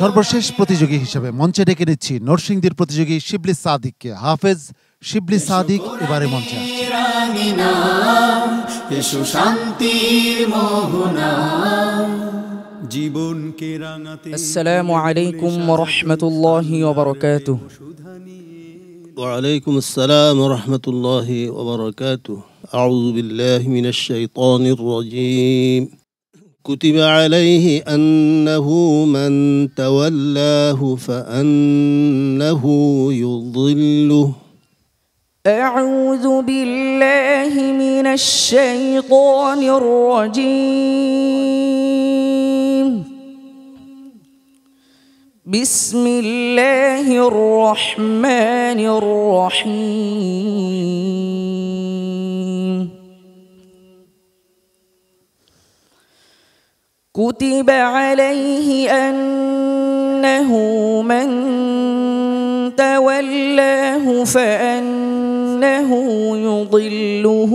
সর্বশেষ প্রতিযোগী হিসেবে মঞ্চে ডেকে নিচ্ছি নরসিংদীর প্রতিযোগী শিবলি সাদিককে। হাফেজ শিবলি সাদিক এবারে মঞ্চে আসছে। জীবনকে রাঙাতে আসসালামু আলাইকুম ওয়া রাহমাতুল্লাহি ওয়া বারাকাতুহু। ওয়া আলাইকুম আসসালাম ওয়া রাহমাতুল্লাহি ওয়া বারাকাতুহু। আউযু বিল্লাহি মিনাশ শাইতানির রাজীম। كتب عليه أنه من تولاه فأنه يضله. أعوذ بالله من الشيطان الرجيم. بسم الله الرحمن الرحيم. كتب عليه أنه من تولاه فأنه يضله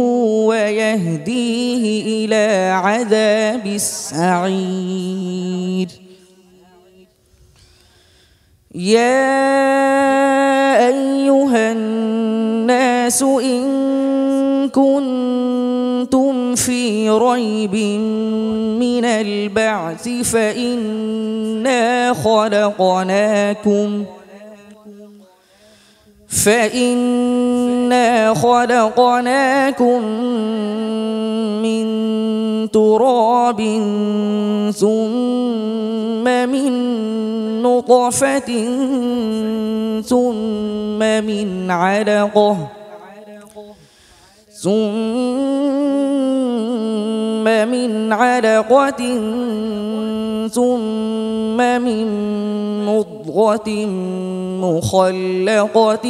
ويهديه إلى عذاب السعير. يا أيها الناس إن كنتم في ريب من البعث فإنا خلقناكم من تراب ثم من نطفة ثم من علقة ثم من مضغة مخلقة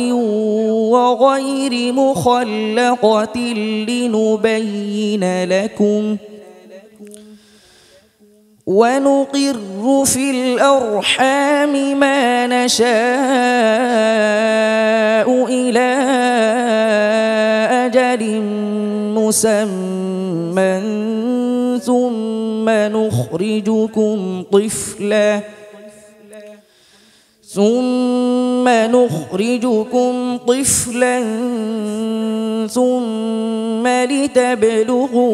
وغير مخلقة لنبين لكم ونقر في الأرحام ما نشاء إلى أجل مسمى ثم نخرجكم طفلا ثم لتبلغوا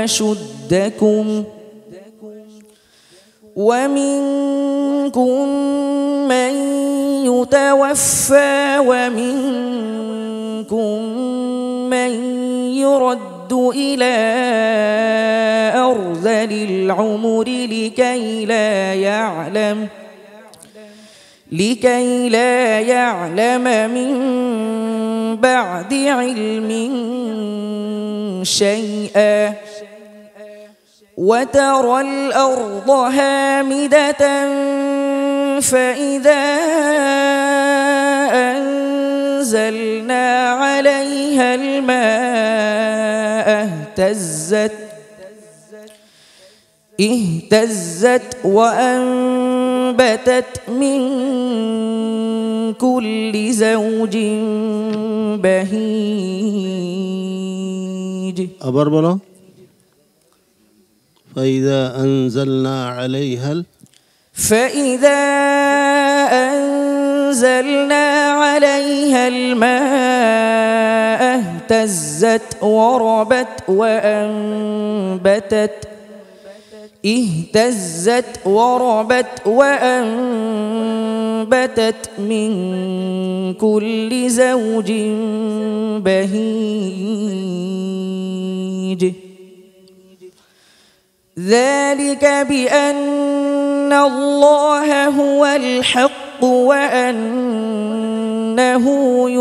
أشدكم ومنكم من يتوفى ومنكم من يرد إلى أرذل العمر لكي لا يعلم من بعد علم شيئا وترى الأرض هامدة فإذا أنزلنا عليها الماء اهتزت وأنبتت من كل زوج بهيج. আবার বলো। فإذا أنزلنا عليها الماء اهتزت وربت وأنبتت من كل زوج بهيج. ذلك بأن الله هو الحق وأنه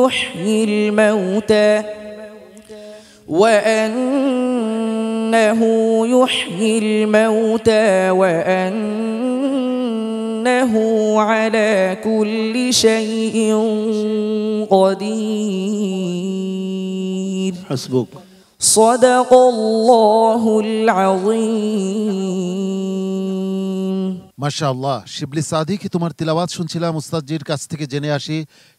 يحيي الموتى وأنه على كل شيء قدير. حسبك. صدق الله العظيم. মাশাআল্লাহ। শিবলি সাদিক, তোমার তিলাওয়াত শুনছিলাম, উস্তাদজির কাছ থেকে জেনে আসি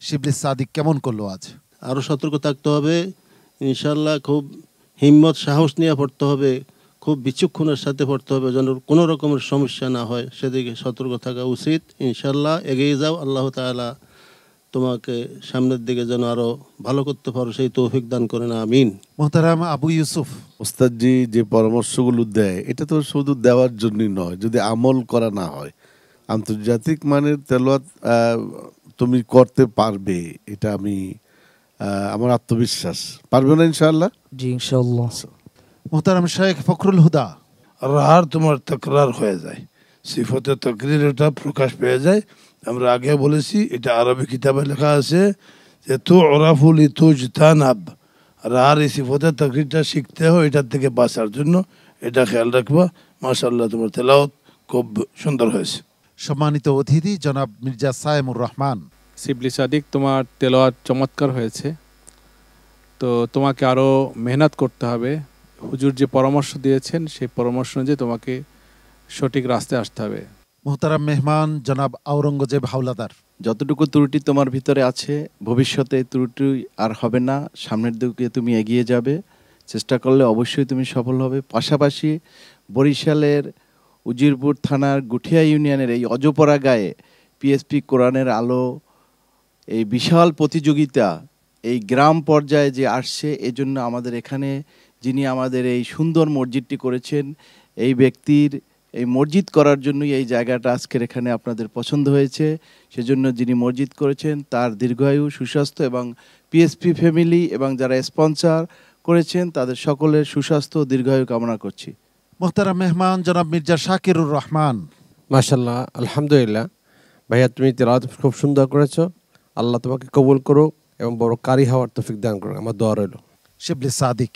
শিবলি সাদিক কেমন করলো আজ। আরো সতর্ক থাকতে হবে ইনশাআল্লাহ, খুব হিম্মত সাহস নিয়ে পড়তে হবে, খুব বিচক্ষণের সাথে পড়তে হবে, যেন কোনো রকমের সমস্যা না হয়, সেদিকে সতর্ক থাকা উচিত। ইনশাল্লাহ এগিয়ে যাও, আল্লাহ তাআলা তোমাকে সামনের দিকে যেন আরো ভালো করতে পারো সেই তৌফিক দান করেন, আমিন। মোহতারাম আবু ইউসুফ, ওস্তাদজি যে পরামর্শগুলো দেয় এটা তো শুধু দেওয়ার জন্যই নয়, যদি আমল করা না হয়, আন্তর্জাতিক মানের তেলাওয়াত তুমি করতে পারবে, এটা আমি আমার আত্মবিশ্বাস। পারবে না ইনশাআল্লাহ? জি ইনশাআল্লাহ। মোহতারাম শেখ ফখরুল হুদা, রার তোমার তকরার হয়ে যায়, সিফতে তকরির এটা প্রকাশ পেয়ে যায়। আমরা আগে বলেছি, এটা আরবি কিতাবে লেখা আছে যে তু ওরাফুল ইতুজতানাব, রার এই সিফতে তকরিরটা শিখতে হয় এটার থেকে বাঁচার জন্য, এটা খেয়াল রাখবা। মাশাআল্লাহ তোমার তেলাওয়াত খুব সুন্দর হয়েছে। সম্মানিত অতিথি জনাব মির্জা সায়েমুর রহমান। শিবলি সাদিক, তোমার তেলাওয়াত চমৎকার হয়েছে, তো তোমাকে আরও মেহনত করতে হবে। হুজুর যে পরামর্শ দিয়েছেন সেই পরামর্শ অনুযায়ী তোমাকে সঠিক রাস্তায় আসতে হবে। মোহতারাম মেহমান জনাব আওরঙ্গজেব হাওলাদার, যতটুকু ত্রুটি তোমার ভিতরে আছে ভবিষ্যতে ত্রুটি আর হবে না, সামনের দিকে তুমি এগিয়ে যাবে, চেষ্টা করলে অবশ্যই তুমি সফল হবে। পাশাপাশি বরিশালের উজিরপুর থানার গুঠিয়া ইউনিয়নের এই অজপরা গায়ে পিএসপি কোরআনের আলো এই বিশাল প্রতিযোগিতা এই গ্রাম পর্যায়ে যে আসছে, এজন্য আমাদের এখানে যিনি আমাদের এই সুন্দর মসজিদটি করেছেন, এই ব্যক্তির এই মসজিদ করার জন্যই এই জায়গাটা আজকের এখানে আপনাদের পছন্দ হয়েছে। সেজন্য যিনি মসজিদ করেছেন তার দীর্ঘায়ু, সুস্বাস্থ্য এবং পিএসপি ফ্যামিলি এবং যারা স্পন্সর করেছেন তাদের সকলের সুস্বাস্থ্য ও দীর্ঘায়ু কামনা করছি। মোহতারাম মেহমান জনাব মির্জা শাকিরুর রহমান। মাশাআল্লাহ, আলহামদুলিল্লাহ ভাইয়া, তুমি তেলাওয়াত খুব সুন্দর করেছো। আল্লাহ তোমাকে কবুল করো এবং বড় কারি হওয়ার তৌফিক দান করো, আমার দোয়া রইল। শিবলি সাদিক,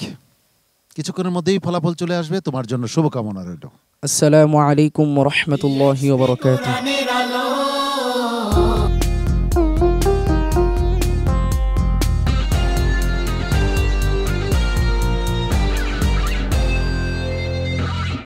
কিছুক্ষণের মধ্যেই ফলাফল চলে আসবে, তোমার জন্য শুভকামনা রইল। আসসালামু আলাইকুম ওয়া রাহমাতুল্লাহি ওয়া বারাকাতুহু।